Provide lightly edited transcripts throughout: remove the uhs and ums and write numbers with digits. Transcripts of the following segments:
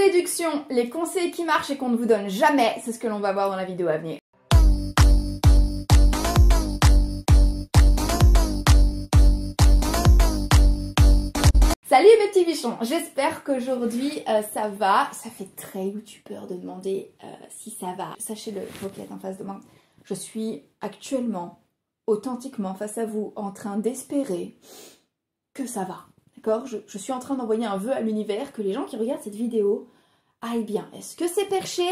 Séduction, les conseils qui marchent et qu'on ne vous donne jamais, c'est ce que l'on va voir dans la vidéo à venir. Salut mes petits bichons, j'espère qu'aujourd'hui ça va. Ça fait très youtubeur de demander si ça va. Sachez-le, vous qui êtes en face de moi, je suis actuellement, authentiquement face à vous, en train d'espérer que ça va. D'accord, je suis en train d'envoyer un vœu à l'univers que les gens qui regardent cette vidéo aillent bien. Est-ce que c'est perché?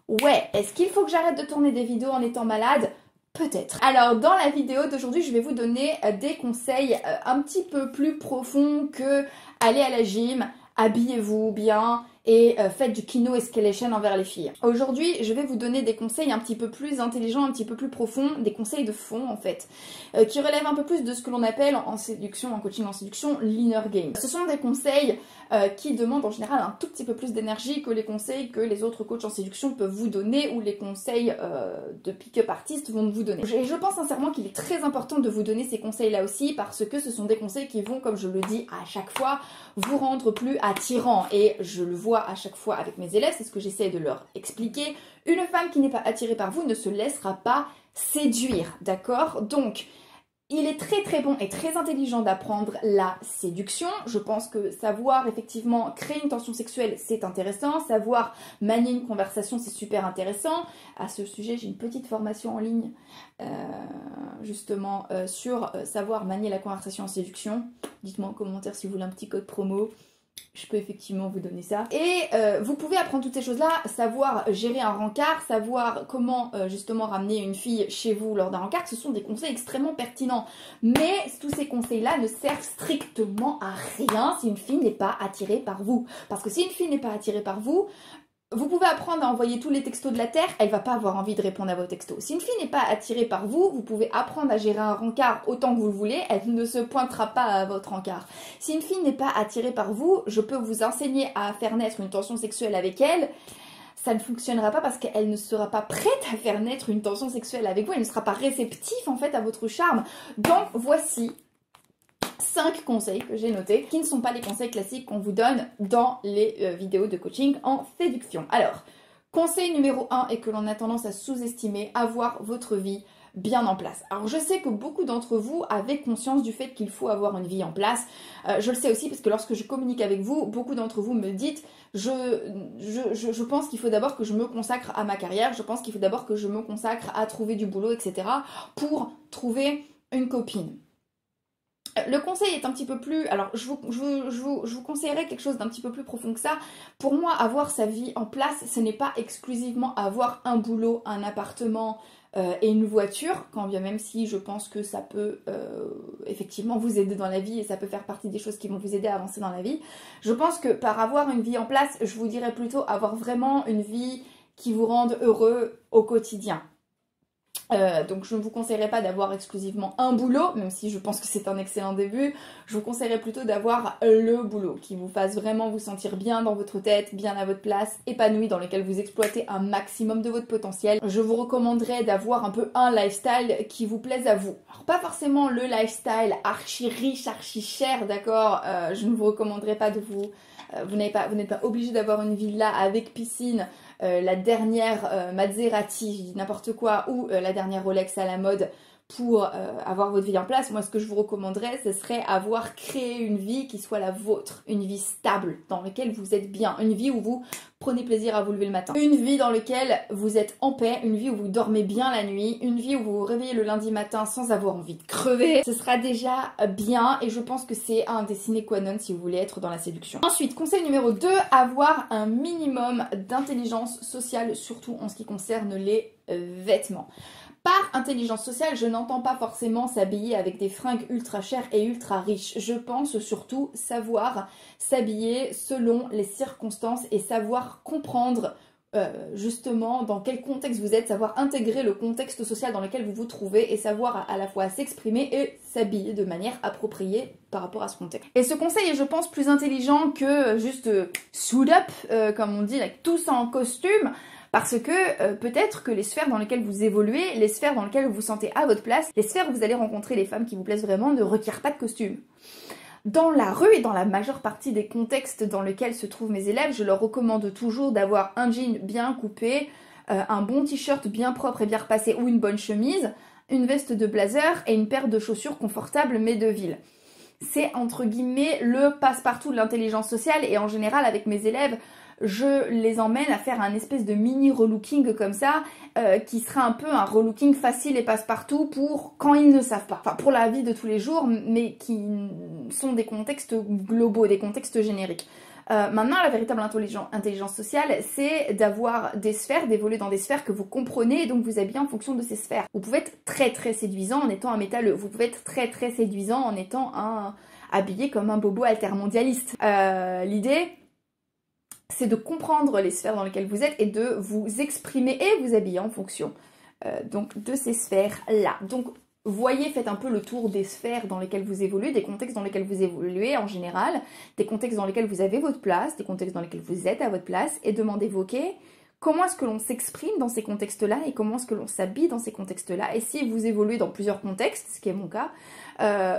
Ouais. Est-ce qu'il faut que j'arrête de tourner des vidéos en étant malade? Peut-être. Alors dans la vidéo d'aujourd'hui, je vais vous donner des conseils un petit peu plus profonds que aller à la gym, habillez-vous bien et faites du kino escalation envers les filles. Aujourd'hui, je vais vous donner des conseils un petit peu plus intelligents, un petit peu plus profonds, des conseils de fond en fait, qui relèvent un peu plus de ce que l'on appelle en séduction, en coaching en séduction, l'inner game. Ce sont des conseils qui demandent en général un tout petit peu plus d'énergie que les conseils que les autres coachs en séduction peuvent vous donner ou les conseils de pick-up artistes vont vous donner. Et je pense sincèrement qu'il est très important de vous donner ces conseils-là aussi parce que ce sont des conseils qui vont, comme je le dis à chaque fois, vous rendre plus attirant. Et je le vois à chaque fois avec mes élèves, c'est ce que j'essaie de leur expliquer. Une femme qui n'est pas attirée par vous ne se laissera pas séduire, d'accord? Donc, il est très très bon et très intelligent d'apprendre la séduction. Je pense que savoir effectivement créer une tension sexuelle, c'est intéressant. Savoir manier une conversation, c'est super intéressant. À ce sujet, j'ai une petite formation en ligne justement sur savoir manier la conversation en séduction. Dites-moi en commentaire si vous voulez un petit code promo. Je peux effectivement vous donner ça. Et vous pouvez apprendre toutes ces choses-là, savoir gérer un rencard, savoir comment justement ramener une fille chez vous lors d'un rencard. Ce sont des conseils extrêmement pertinents. Mais tous ces conseils-là ne servent strictement à rien si une fille n'est pas attirée par vous. Parce que si une fille n'est pas attirée par vous, vous pouvez apprendre à envoyer tous les textos de la Terre, elle va pas avoir envie de répondre à vos textos. Si une fille n'est pas attirée par vous, vous pouvez apprendre à gérer un rencard autant que vous le voulez, elle ne se pointera pas à votre rencard. Si une fille n'est pas attirée par vous, je peux vous enseigner à faire naître une tension sexuelle avec elle. Ça ne fonctionnera pas parce qu'elle ne sera pas prête à faire naître une tension sexuelle avec vous, elle ne sera pas réceptive en fait à votre charme. Donc voici 5 conseils que j'ai notés, qui ne sont pas les conseils classiques qu'on vous donne dans les vidéos de coaching en séduction. Alors, conseil numéro 1 et que l'on a tendance à sous-estimer, avoir votre vie bien en place. Alors je sais que beaucoup d'entre vous avaient conscience du fait qu'il faut avoir une vie en place. Je le sais aussi parce que lorsque je communique avec vous, beaucoup d'entre vous me dites je pense qu'il faut d'abord que je me consacre à ma carrière, je pense qu'il faut d'abord que je me consacre à trouver du boulot, etc. pour trouver une copine. Le conseil est un petit peu plus... Alors, je vous conseillerais quelque chose d'un petit peu plus profond que ça. Pour moi, avoir sa vie en place, ce n'est pas exclusivement avoir un boulot, un appartement et une voiture, quand bien même si je pense que ça peut effectivement vous aider dans la vie et ça peut faire partie des choses qui vont vous aider à avancer dans la vie. Je pense que par avoir une vie en place, je vous dirais plutôt avoir vraiment une vie qui vous rende heureux au quotidien. Donc je ne vous conseillerais pas d'avoir exclusivement un boulot, même si je pense que c'est un excellent début. Je vous conseillerais plutôt d'avoir le boulot qui vous fasse vraiment vous sentir bien dans votre tête, bien à votre place, épanoui, dans lequel vous exploitez un maximum de votre potentiel. Je vous recommanderais d'avoir un peu un lifestyle qui vous plaise à vous. Alors pas forcément le lifestyle archi riche, archi cher, d'accord, je ne vous recommanderais pas de vous... Vous n'êtes pas obligé d'avoir une villa avec piscine, la dernière Maserati, je dis n'importe quoi, ou la dernière Rolex à la mode pour avoir votre vie en place. Moi, ce que je vous recommanderais, ce serait avoir créé une vie qui soit la vôtre, une vie stable, dans laquelle vous êtes bien, une vie où vous prenez plaisir à vous lever le matin, une vie dans laquelle vous êtes en paix, une vie où vous dormez bien la nuit, une vie où vous vous réveillez le lundi matin sans avoir envie de crever. Ce sera déjà bien et je pense que c'est un des sine qua non si vous voulez être dans la séduction. Ensuite, conseil numéro 2, avoir un minimum d'intelligence sociale, surtout en ce qui concerne les vêtements. Par intelligence sociale, je n'entends pas forcément s'habiller avec des fringues ultra chères et ultra riches. Je pense surtout savoir s'habiller selon les circonstances et savoir comprendre justement dans quel contexte vous êtes, savoir intégrer le contexte social dans lequel vous vous trouvez et savoir à la fois s'exprimer et s'habiller de manière appropriée par rapport à ce contexte. Et ce conseil est, je pense, plus intelligent que juste suit up, comme on dit, like, tous en costume. Parce que peut-être que les sphères dans lesquelles vous évoluez, les sphères dans lesquelles vous vous sentez à votre place, les sphères où vous allez rencontrer les femmes qui vous plaisent vraiment ne requièrent pas de costume. Dans la rue et dans la majeure partie des contextes dans lesquels se trouvent mes élèves, je leur recommande toujours d'avoir un jean bien coupé, un bon t-shirt bien propre et bien repassé ou une bonne chemise, une veste de blazer et une paire de chaussures confortables mais de ville. C'est entre guillemets le passe-partout de l'intelligence sociale et en général avec mes élèves, je les emmène à faire un espèce de mini relooking comme ça, qui sera un peu un relooking facile et passe-partout pour quand ils ne savent pas. Enfin, pour la vie de tous les jours, mais qui sont des contextes globaux, des contextes génériques. Maintenant, la véritable intelligence sociale, c'est d'avoir des sphères, d'évoluer dans des sphères que vous comprenez et donc vous habillez en fonction de ces sphères. Vous pouvez être très très séduisant en étant un métalleux. Vous pouvez être très très séduisant en étant habillé comme un bobo altermondialiste. L'idée, c'est de comprendre les sphères dans lesquelles vous êtes et de vous exprimer et vous habiller en fonction donc de ces sphères-là. Donc, voyez, faites un peu le tour des sphères dans lesquelles vous évoluez, des contextes dans lesquels vous évoluez en général, des contextes dans lesquels vous avez votre place, des contextes dans lesquels vous êtes à votre place, et demandez-vous, ok, comment est-ce que l'on s'exprime dans ces contextes-là et comment est-ce que l'on s'habille dans ces contextes-là. Et si vous évoluez dans plusieurs contextes, ce qui est mon cas,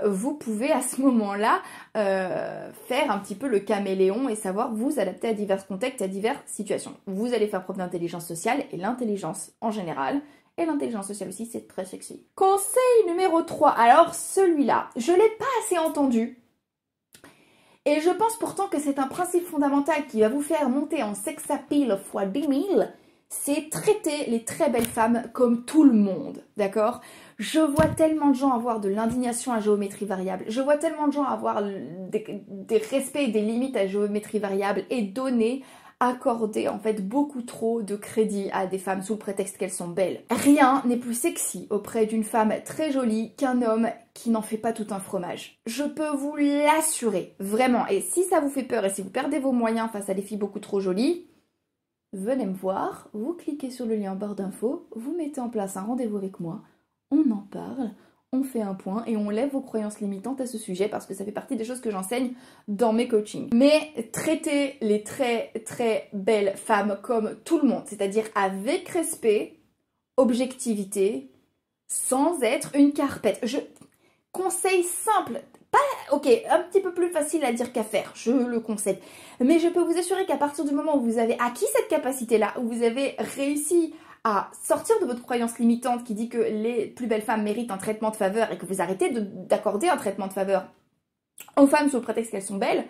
vous pouvez à ce moment-là faire un petit peu le caméléon et savoir vous adapter à divers contextes, à diverses situations. Vous allez faire preuve d'intelligence sociale et l'intelligence en général. Et l'intelligence sociale aussi, c'est très sexy. Conseil numéro 3. Alors celui-là, je ne l'ai pas assez entendu. Et je pense pourtant que c'est un principe fondamental qui va vous faire monter en sex appeal fois 10 000. C'est traiter les très belles femmes comme tout le monde. D'accord ? Je vois tellement de gens avoir de l'indignation à géométrie variable. Je vois tellement de gens avoir des respects et des limites à géométrie variable et accorder en fait beaucoup trop de crédit à des femmes sous le prétexte qu'elles sont belles. Rien n'est plus sexy auprès d'une femme très jolie qu'un homme qui n'en fait pas tout un fromage. Je peux vous l'assurer, vraiment. Et si ça vous fait peur et si vous perdez vos moyens face à des filles beaucoup trop jolies, venez me voir, vous cliquez sur le lien en barre d'infos, vous mettez en place un rendez-vous avec moi, on en parle, on fait un point et on lève vos croyances limitantes à ce sujet parce que ça fait partie des choses que j'enseigne dans mes coachings. Mais traitez les très très belles femmes comme tout le monde, c'est-à-dire avec respect, objectivité, sans être une carpette. Conseil simple, ok, un petit peu plus facile à dire qu'à faire, je le concède. Mais je peux vous assurer qu'à partir du moment où vous avez acquis cette capacité-là, où vous avez réussi à sortir de votre croyance limitante qui dit que les plus belles femmes méritent un traitement de faveur et que vous arrêtez d'accorder un traitement de faveur aux femmes sous le prétexte qu'elles sont belles,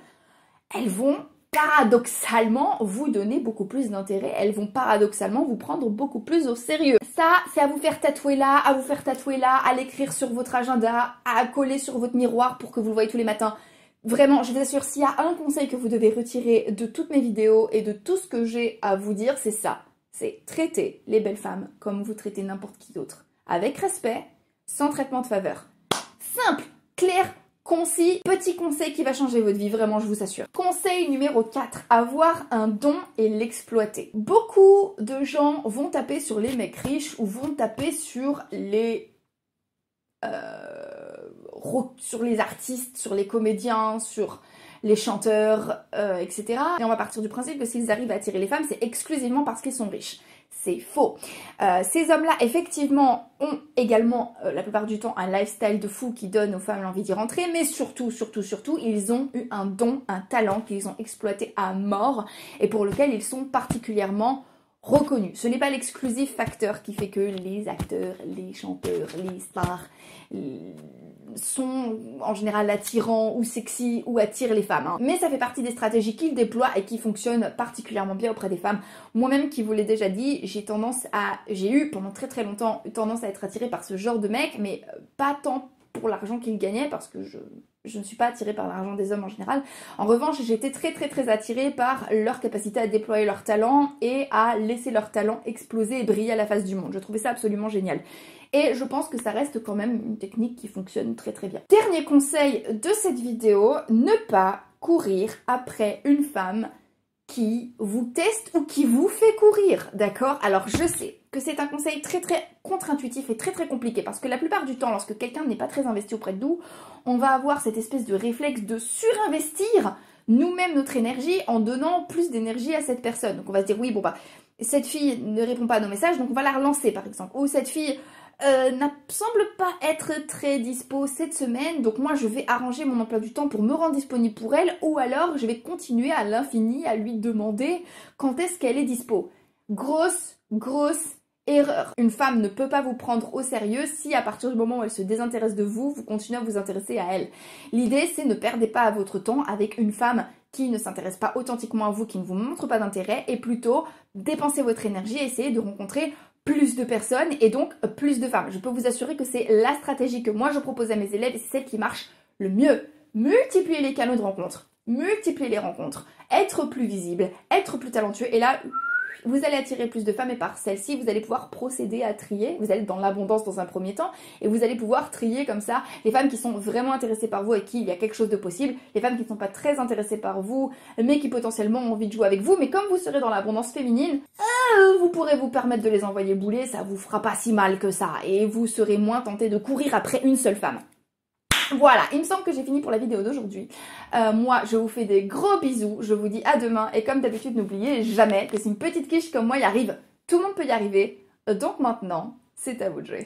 elles vont paradoxalement vous donner beaucoup plus d'intérêt, elles vont paradoxalement vous prendre beaucoup plus au sérieux. Ça, c'est à vous faire tatouer là, à vous faire tatouer là, à l'écrire sur votre agenda, à coller sur votre miroir pour que vous le voyez tous les matins. Vraiment, je vous assure, s'il y a un conseil que vous devez retirer de toutes mes vidéos et de tout ce que j'ai à vous dire, c'est ça. C'est traiter les belles femmes comme vous traitez n'importe qui d'autre. Avec respect, sans traitement de faveur. Simple, clair, concis, petit conseil qui va changer votre vie, vraiment, je vous assure. Conseil numéro 4, avoir un don et l'exploiter. Beaucoup de gens vont taper sur les mecs riches ou vont taper sur les artistes, sur les comédiens, sur les chanteurs, etc. Et on va partir du principe que s'ils arrivent à attirer les femmes, c'est exclusivement parce qu'ils sont riches. C'est faux. Ces hommes-là, effectivement, ont également, la plupart du temps, un lifestyle de fou qui donne aux femmes l'envie d'y rentrer, mais surtout, ils ont eu un don, un talent qu'ils ont exploité à mort et pour lequel ils sont particulièrement reconnus. Ce n'est pas l'exclusif facteur qui fait que les acteurs, les chanteurs, les stars sont en général attirants ou sexy ou attirent les femmes. Mais ça fait partie des stratégies qu'ils déploient et qui fonctionnent particulièrement bien auprès des femmes. Moi-même, qui vous l'ai déjà dit, j'ai eu pendant très très longtemps tendance à être attirée par ce genre de mec, mais pas tant pour l'argent qu'ils gagnaient parce que je ne suis pas attirée par l'argent des hommes en général. En revanche, j'étais très très très attirée par leur capacité à déployer leur talent et à laisser leur talent exploser et briller à la face du monde. Je trouvais ça absolument génial. Et je pense que ça reste quand même une technique qui fonctionne très très bien. Dernier conseil de cette vidéo, ne pas courir après une femme qui vous teste ou qui vous fait courir, d'accord? Alors je sais que c'est un conseil très très contre-intuitif et très très compliqué parce que la plupart du temps, lorsque quelqu'un n'est pas très investi auprès de nous, on va avoir cette espèce de réflexe de surinvestir nous-mêmes notre énergie en donnant plus d'énergie à cette personne. Donc on va se dire oui, bon bah, cette fille ne répond pas à nos messages, donc on va la relancer par exemple. Ou cette fille semble pas être très dispo cette semaine, donc moi je vais arranger mon emploi du temps pour me rendre disponible pour elle, ou alors je vais continuer à l'infini à lui demander quand est-ce qu'elle est dispo. Grosse erreur. Une femme ne peut pas vous prendre au sérieux si à partir du moment où elle se désintéresse de vous, vous continuez à vous intéresser à elle. L'idée c'est ne perdez pas votre temps avec une femme qui ne s'intéresse pas authentiquement à vous, qui ne vous montre pas d'intérêt, et plutôt dépensez votre énergie et essayez de rencontrer plus de personnes et donc plus de femmes. Je peux vous assurer que c'est la stratégie que moi je propose à mes élèves et c'est celle qui marche le mieux. Multiplier les canaux de rencontres, multiplier les rencontres, être plus visible, être plus talentueux et là, vous allez attirer plus de femmes et par celles-ci, vous allez pouvoir procéder à trier. Vous allez être dans l'abondance dans un premier temps et vous allez pouvoir trier comme ça les femmes qui sont vraiment intéressées par vous et qui il y a quelque chose de possible, les femmes qui ne sont pas très intéressées par vous mais qui potentiellement ont envie de jouer avec vous. Mais comme vous serez dans l'abondance féminine, vous pourrez vous permettre de les envoyer bouler, ça vous fera pas si mal que ça et vous serez moins tenté de courir après une seule femme. Voilà, il me semble que j'ai fini pour la vidéo d'aujourd'hui. Moi, je vous fais des gros bisous, je vous dis à demain et comme d'habitude, n'oubliez jamais que si une petite quiche comme moi y arrive, tout le monde peut y arriver. Donc maintenant, c'est à vous de jouer.